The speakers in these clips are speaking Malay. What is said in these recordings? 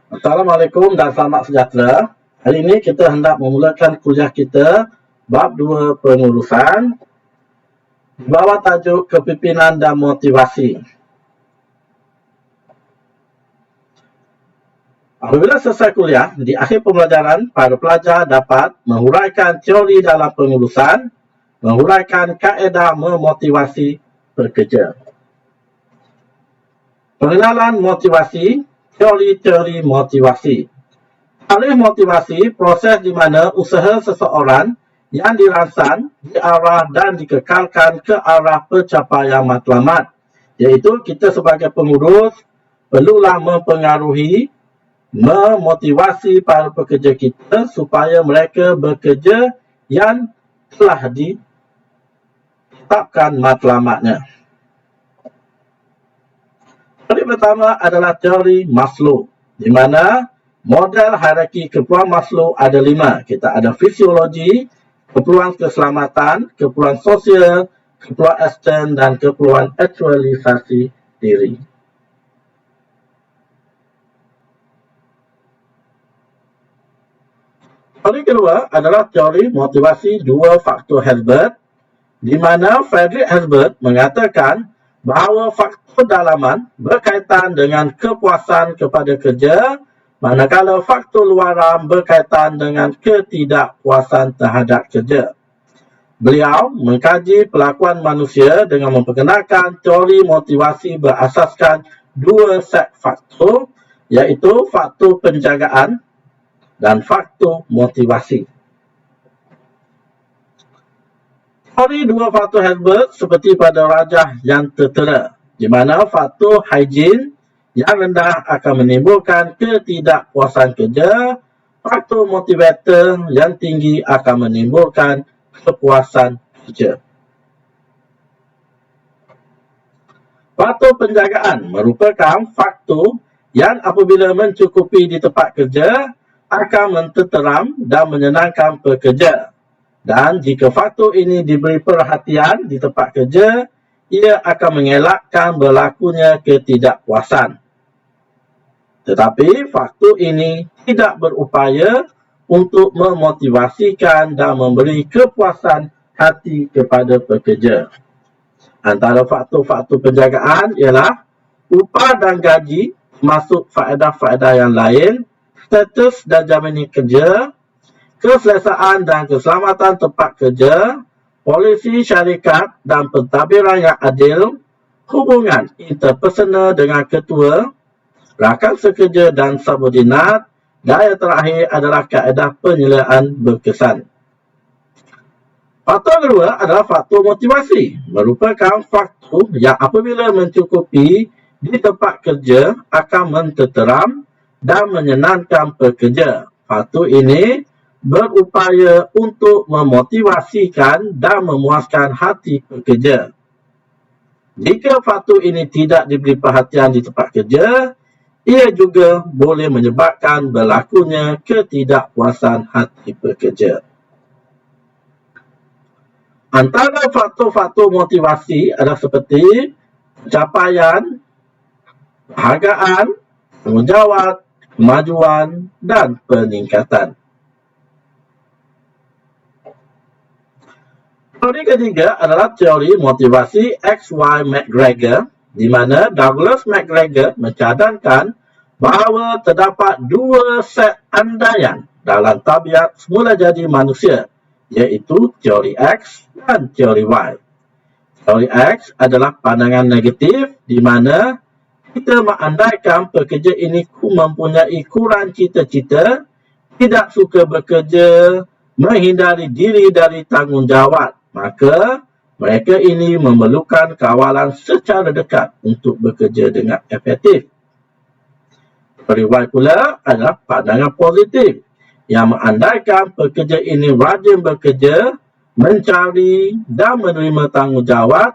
Assalamualaikum dan selamat sejahtera. Hari ini kita hendak memulakan kuliah kita bab 2 pengurusan di bawah tajuk kepimpinan dan motivasi. Apabila selesai kuliah, di akhir pembelajaran, para pelajar dapat menghuraikan teori dalam pengurusan, menghuraikan kaedah memotivasi pekerja. Pengenalan motivasi, teori-teori motivasi. Alih motivasi, proses di mana usaha seseorang yang dirangsang, diarah dan dikekalkan ke arah pencapaian matlamat, iaitu kita sebagai pengurus perlulah mempengaruhi, memotivasi para pekerja kita supaya mereka bekerja yang telah ditetapkan matlamatnya. Teori pertama adalah teori Maslow, di mana model hierarki keperluan Maslow ada 5. Kita ada fisiologi, keperluan keselamatan, keperluan sosial, keperluan ekstern dan keperluan aktualisasi diri. Teori kedua adalah teori motivasi dua faktor Herzberg, di mana Friedrich Herzberg mengatakan bahawa faktor dalaman berkaitan dengan kepuasan kepada kerja, manakala faktor luaran berkaitan dengan ketidakpuasan terhadap kerja. Beliau mengkaji pelakuan manusia dengan memperkenalkan teori motivasi berasaskan dua set faktor, iaitu faktor penjagaan dan faktor motivasi. Teori dua faktor Herzberg seperti pada rajah yang tertera, di mana faktor higien yang rendah akan menimbulkan ketidakpuasan kerja, faktor motivator yang tinggi akan menimbulkan kepuasan kerja. Faktor penjagaan merupakan faktor yang apabila mencukupi di tempat kerja akan mententeram dan menyenangkan pekerja. Dan jika faktor ini diberi perhatian di tempat kerja, ia akan mengelakkan berlakunya ketidakpuasan. Tetapi faktor ini tidak berupaya untuk memotivasikan dan memberi kepuasan hati kepada pekerja. Antara faktor-faktor penjagaan ialah upah dan gaji, termasuk faedah-faedah yang lain, status dan jaminan kerja, keselesaan dan keselamatan tempat kerja, polisi syarikat dan pentadbiran yang adil, hubungan interpersonal dengan ketua, rakan sekerja dan subordinat, dan yang terakhir adalah kaedah penilaian berkesan. Faktor kedua adalah faktor motivasi, merupakan faktor yang apabila mencukupi di tempat kerja akan mententeram dan menyenangkan pekerja. Faktor ini berupaya untuk memotivasikan dan memuaskan hati pekerja. Jika faktor ini tidak diberi perhatian di tempat kerja, ia juga boleh menyebabkan berlakunya ketidakpuasan hati pekerja. Antara faktor-faktor motivasi adalah seperti pencapaian, penghargaan, tanggungjawab, kemajuan dan peningkatan. Teori ketiga adalah teori motivasi XY McGregor, di mana Douglas McGregor mencadangkan bahawa terdapat dua set andaian dalam tabiat semula jadi manusia, iaitu teori X dan teori Y. Teori X adalah pandangan negatif, di mana kita mengandaikan pekerja ini mempunyai kurang cita-cita, tidak suka bekerja, menghindari diri dari tanggungjawab. Maka mereka ini memerlukan kawalan secara dekat untuk bekerja dengan efektif. Teori Y pula adalah pandangan positif yang mengandaikan pekerja ini rajin bekerja, mencari dan menerima tanggungjawab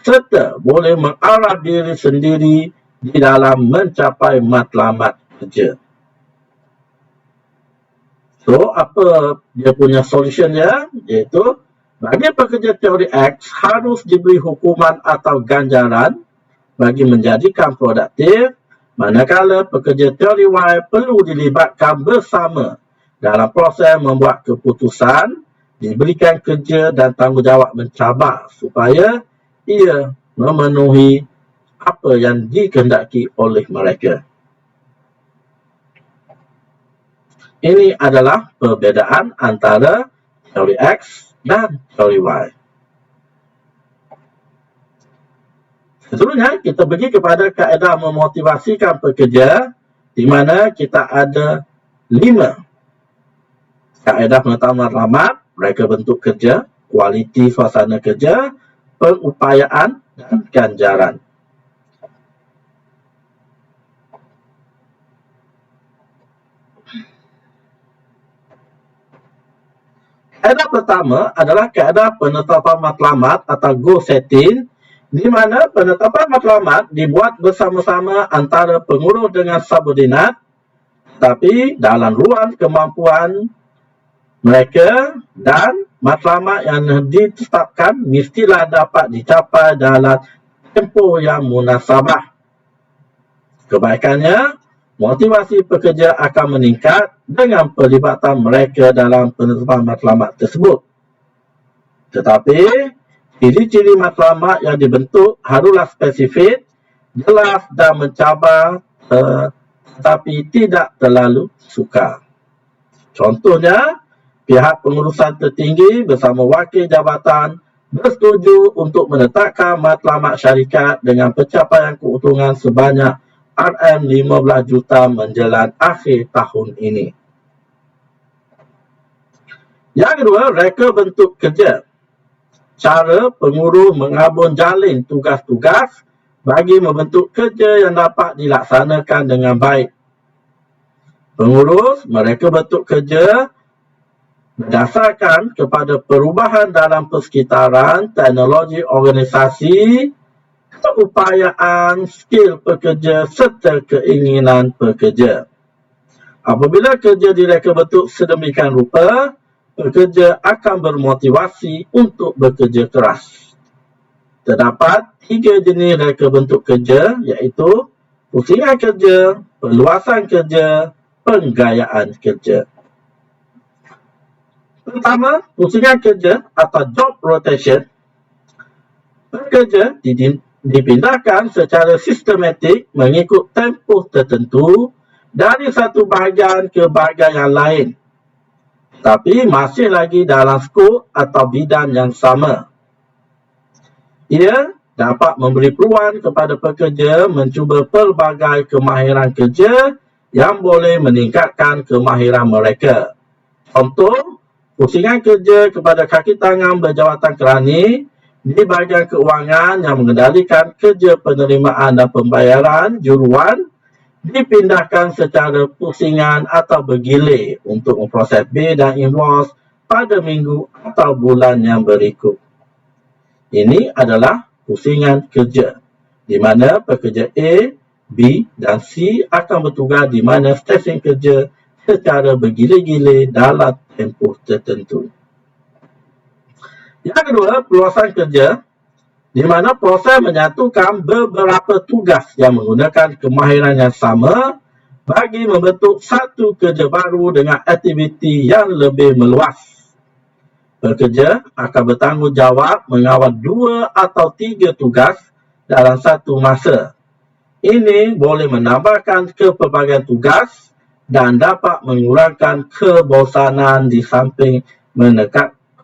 serta boleh mengarah diri sendiri di dalam mencapai matlamat kerja. So, apa dia punya solution dia? Iaitu bagi pekerja teori X harus diberi hukuman atau ganjaran bagi menjadikan produktif manakala pekerja teori Y perlu dilibatkan bersama dalam proses membuat keputusan, diberikan kerja dan tanggungjawab mencabar supaya ia memenuhi apa yang dikehendaki oleh mereka. Ini adalah perbezaan antara teori X dan teori Y. Seterusnya, kita pergi kepada kaedah memotivasikan pekerja, di mana kita ada 5 kaedah penetapan matlamat, reka bentuk kerja, kualiti suasana kerja, pengupayaan, dan ganjaran. Kaedah pertama adalah kaedah penetapan matlamat atau goal setting, di mana penetapan matlamat dibuat bersama-sama antara pengurus dengan subordinat, tapi dalam ruang kemampuan mereka, dan matlamat yang ditetapkan mestilah dapat dicapai dalam tempoh yang munasabah. Kebaikannya, motivasi pekerja akan meningkat dengan pelibatan mereka dalam penetapan matlamat tersebut. Tetapi, ciri-ciri matlamat yang dibentuk haruslah spesifik, jelas dan mencabar, tetapi tidak terlalu sukar. Contohnya, pihak pengurusan tertinggi bersama wakil jabatan bersetuju untuk menetapkan matlamat syarikat dengan pencapaian keuntungan sebanyak RM15 juta menjelang akhir tahun ini. Yang kedua, reka bentuk kerja. Cara pengurus mengabun jalin tugas-tugas bagi membentuk kerja yang dapat dilaksanakan dengan baik. Pengurus mereka bentuk kerja berdasarkan kepada perubahan dalam persekitaran, teknologi organisasi, keupayaan, skil pekerja serta keinginan pekerja. Apabila kerja direka bentuk sedemikian rupa, pekerja akan bermotivasi untuk bekerja keras. Terdapat 3 jenis reka bentuk kerja, iaitu pusingan kerja, perluasan kerja, penggayaan kerja. Pertama, pusingan kerja atau job rotation. Pekerja dipindahkan secara sistematik mengikut tempoh tertentu dari satu bahagian ke bahagian yang lain, tapi masih lagi dalam skop atau bidang yang sama. Ia dapat memberi peluang kepada pekerja mencuba pelbagai kemahiran kerja yang boleh meningkatkan kemahiran mereka. Contoh, pusingan kerja kepada kaki tangan berjawatan kerani di bahagian keuangan yang mengendalikan kerja penerimaan dan pembayaran juruan dipindahkan secara pusingan atau bergilir untuk memproses bil dan invoice pada minggu atau bulan yang berikut. Ini adalah pusingan kerja, di mana pekerja A, B dan C akan bertugas di mana stesen kerja secara bergilir-gilir dalam tempoh tertentu. Yang kedua, perluasan kerja, di mana proses menyatukan beberapa tugas yang menggunakan kemahiran yang sama bagi membentuk satu kerja baru dengan aktiviti yang lebih meluas. Pekerja akan bertanggungjawab mengawal 2 atau 3 tugas dalam satu masa. Ini boleh menambahkan kepelbagaian tugas dan dapat mengurangkan kebosanan di samping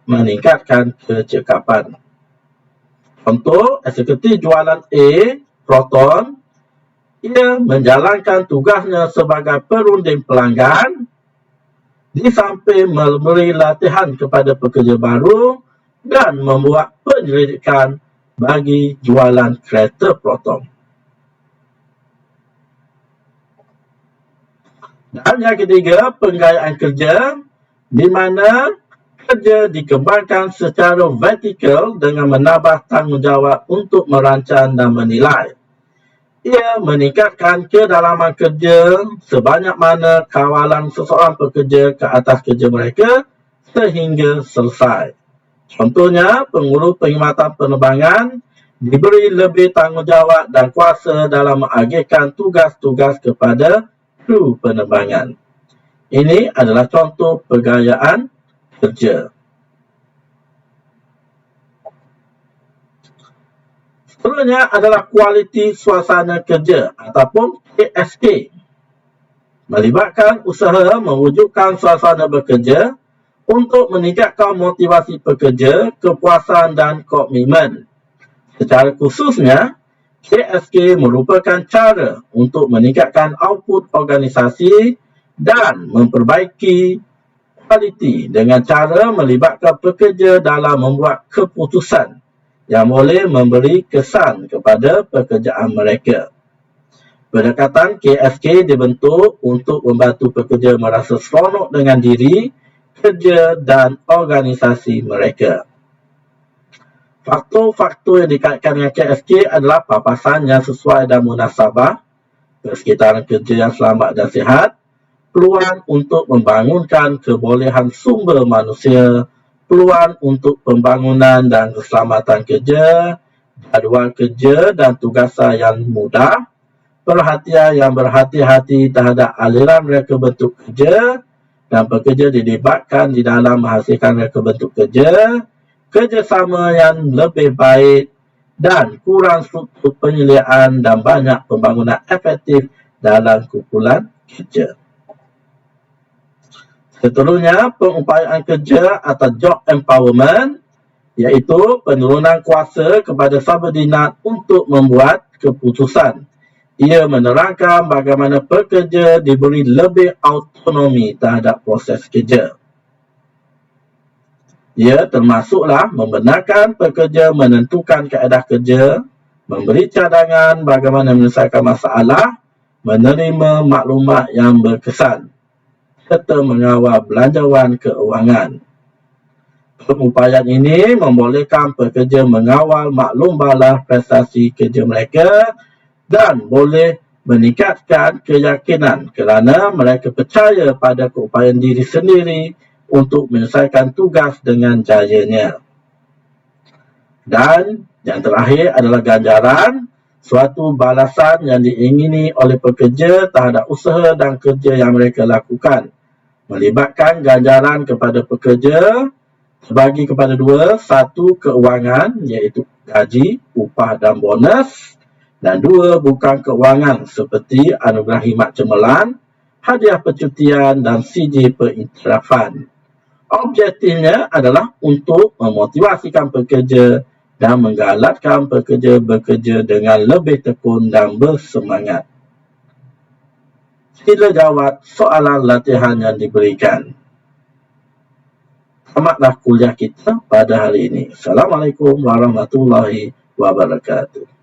meningkatkan kecekapan. Contoh, eksekutif jualan A, Proton, ia menjalankan tugasnya sebagai perunding pelanggan di samping memberi latihan kepada pekerja baru dan membuat penyelidikan bagi jualan kereta Proton. Dan yang ketiga, penggayaan kerja, di mana kerja dikembangkan secara vertikal dengan menambah tanggungjawab untuk merancang dan menilai. Ia meningkatkan kedalaman kerja sebanyak mana kawalan seseorang pekerja ke atas kerja mereka sehingga selesai. Contohnya, pengurus perkhidmatan penerbangan diberi lebih tanggungjawab dan kuasa dalam mengagihkan tugas-tugas kepada kru penerbangan. Ini adalah contoh pegayaan kerja. Seterusnya adalah kualiti suasana kerja ataupun KSK. Melibatkan usaha mewujudkan suasana bekerja untuk meningkatkan motivasi pekerja, kepuasan dan komitmen. Secara khususnya, KSK merupakan cara untuk meningkatkan output organisasi dan memperbaiki kualiti dengan cara melibatkan pekerja dalam membuat keputusan yang boleh memberi kesan kepada pekerjaan mereka. Pendekatan KSK dibentuk untuk membantu pekerja merasa seronok dengan diri, kerja dan organisasi mereka. Faktor-faktor yang dikaitkan dengan KSK adalah papasan yang sesuai dan munasabah, persekitaran kerja yang selamat dan sihat, peluang untuk membangunkan kebolehan sumber manusia, peluang untuk pembangunan dan keselamatan kerja, jadual kerja dan tugasan yang mudah, perhatian yang berhati-hati terhadap aliran reka bentuk kerja, dan pekerja dilibatkan di dalam menghasilkan reka bentuk kerja, kerjasama yang lebih baik dan kurang struktur penyediaan dan banyak pembangunan efektif dalam kumpulan kerja. Seterusnya, pengupayaan kerja atau job empowerment, iaitu penurunan kuasa kepada subordinat untuk membuat keputusan. Ia menerangkan bagaimana pekerja diberi lebih autonomi terhadap proses kerja. Ia termasuklah membenarkan pekerja menentukan kaedah kerja, memberi cadangan bagaimana menyelesaikan masalah, menerima maklumat yang berkesan, serta mengawal belanjawan keuangan. Pengupayaan ini membolehkan pekerja mengawal maklum balas prestasi kerja mereka dan boleh meningkatkan keyakinan kerana mereka percaya pada keupayaan diri sendiri untuk menyelesaikan tugas dengan jayanya. Dan yang terakhir adalah ganjaran, suatu balasan yang diingini oleh pekerja terhadap usaha dan kerja yang mereka lakukan. Melibatkan ganjaran kepada pekerja terbagi kepada dua, satu kewangan iaitu gaji, upah dan bonus, dan dua bukan kewangan seperti anugerah khidmat cemerlang, hadiah percutian dan CJ pengiktirafan. Objektifnya adalah untuk memotivasikan pekerja dan menggalakkan pekerja bekerja dengan lebih tekun dan bersemangat. Sila jawab soalan latihan yang diberikan. Tamatlah kuliah kita pada hari ini. Assalamualaikum warahmatullahi wabarakatuh.